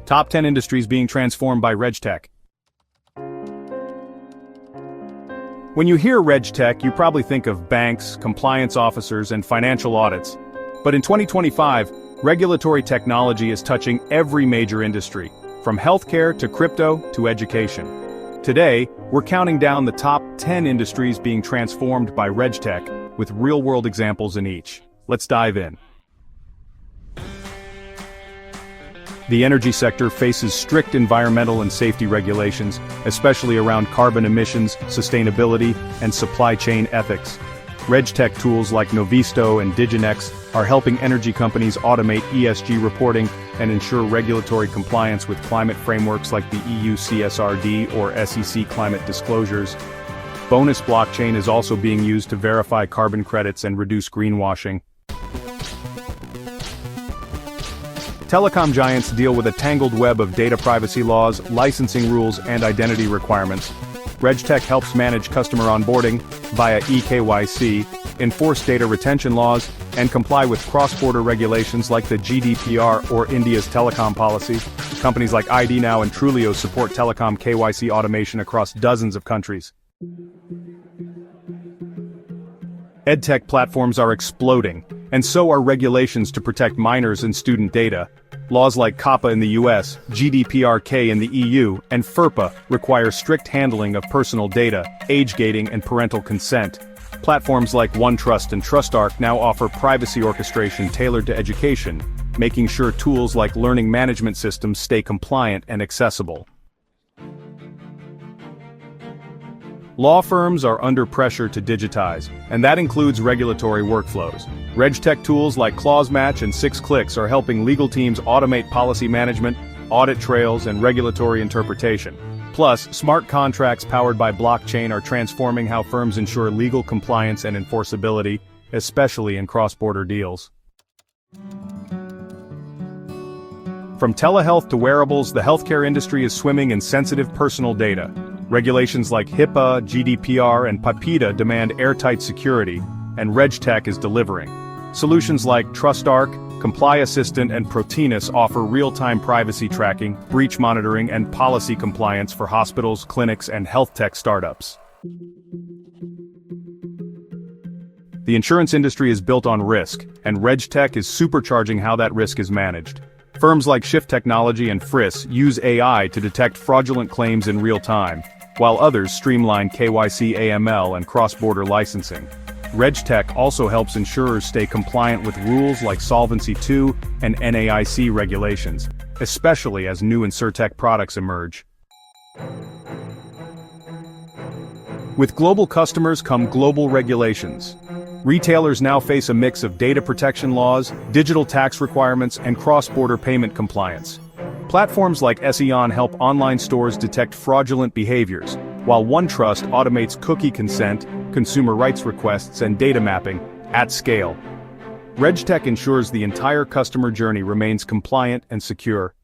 Top 10 industries being transformed by RegTech. When you hear RegTech, you probably think of banks, compliance officers, and financial audits. But in 2025, regulatory technology is touching every major industry, from healthcare to crypto to education. Today, we're counting down the top 10 industries being transformed by RegTech, with real-world examples in each. Let's dive in. The energy sector faces strict environmental and safety regulations, especially around carbon emissions, sustainability, and supply chain ethics. RegTech tools like Novisto and Diginex are helping energy companies automate ESG reporting and ensure regulatory compliance with climate frameworks like the EU CSRD or SEC climate disclosures. Bonus blockchain is also being used to verify carbon credits and reduce greenwashing. Telecom giants deal with a tangled web of data privacy laws, licensing rules, and identity requirements. RegTech helps manage customer onboarding via eKYC, enforce data retention laws, and comply with cross-border regulations like the GDPR or India's telecom policy. Companies like IDnow and Trulio support telecom KYC automation across dozens of countries. EdTech platforms are exploding, and so are regulations to protect minors and student data. Laws like COPPA in the US, GDPR-K in the EU, and FERPA require strict handling of personal data, age gating, and parental consent. Platforms like OneTrust and TrustArc now offer privacy orchestration tailored to education, making sure tools like learning management systems stay compliant and accessible. Law firms are under pressure to digitize, and that includes regulatory workflows. RegTech tools like ClauseMatch and 6clicks are helping legal teams automate policy management, audit trails, and regulatory interpretation. Plus, smart contracts powered by blockchain are transforming how firms ensure legal compliance and enforceability, especially in cross-border deals. From telehealth to wearables, the healthcare industry is swimming in sensitive personal data. Regulations like HIPAA, GDPR, and PIPEDA demand airtight security, and RegTech is delivering. Solutions like TrustArc, Comply Assistant, and Protinus offer real-time privacy tracking, breach monitoring, and policy compliance for hospitals, clinics, and health tech startups. The insurance industry is built on risk, and RegTech is supercharging how that risk is managed. Firms like Shift Technology and Friss use AI to detect fraudulent claims in real time, while others streamline KYC AML and cross-border licensing. RegTech also helps insurers stay compliant with rules like Solvency II and NAIC regulations, especially as new InsurTech products emerge. With global customers come global regulations. Retailers now face a mix of data protection laws, digital tax requirements, and cross-border payment compliance. Platforms like Ession help online stores detect fraudulent behaviors, while OneTrust automates cookie consent, consumer rights requests, and data mapping at scale. RegTech ensures the entire customer journey remains compliant and secure.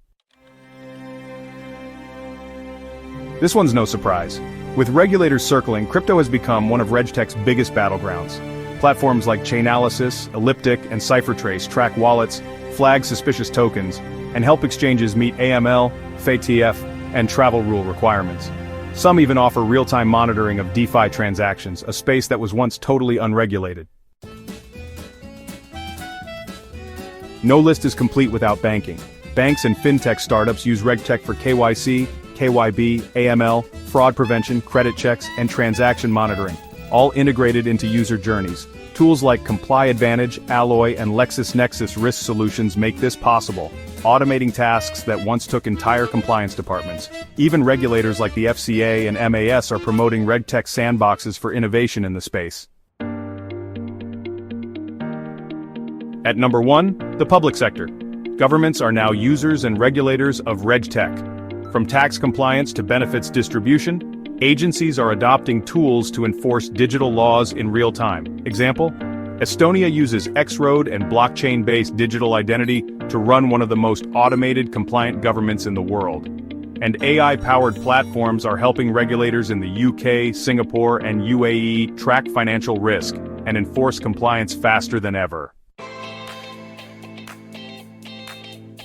This one's no surprise. With regulators circling, crypto has become one of RegTech's biggest battlegrounds. Platforms like Chainalysis, Elliptic, and CipherTrace track wallets, flag suspicious tokens, and help exchanges meet AML, FATF, and travel rule requirements. Some even offer real-time monitoring of DeFi transactions, a space that was once totally unregulated. No list is complete without banking. Banks and fintech startups use RegTech for KYC, KYB, AML, fraud prevention, credit checks, and transaction monitoring, all integrated into user journeys. Tools like Comply Advantage, Alloy, and LexisNexis risk solutions make this possible, automating tasks that once took entire compliance departments. Even regulators like the FCA and MAS are promoting RegTech sandboxes for innovation in the space. At number 1, the public sector. Governments are now users and regulators of RegTech. From tax compliance to benefits distribution, agencies are adopting tools to enforce digital laws in real time. Example: Estonia uses X-Road and blockchain-based digital identity to run one of the most automated, compliant governments in the world. And AI-powered platforms are helping regulators in the UK, Singapore, and UAE track financial risk and enforce compliance faster than ever.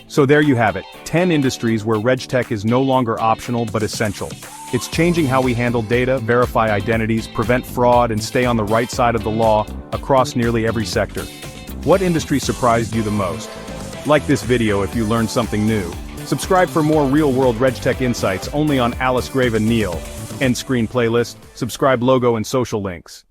So there you have it, 10 industries where RegTech is no longer optional but essential. It's changing how we handle data, verify identities, prevent fraud, and stay on the right side of the law across nearly every sector. What industry surprised you the most? Like this video if you learned something new. Subscribe for more real-world RegTech insights only on Alice Graven Neal. End screen playlist, subscribe logo and social links.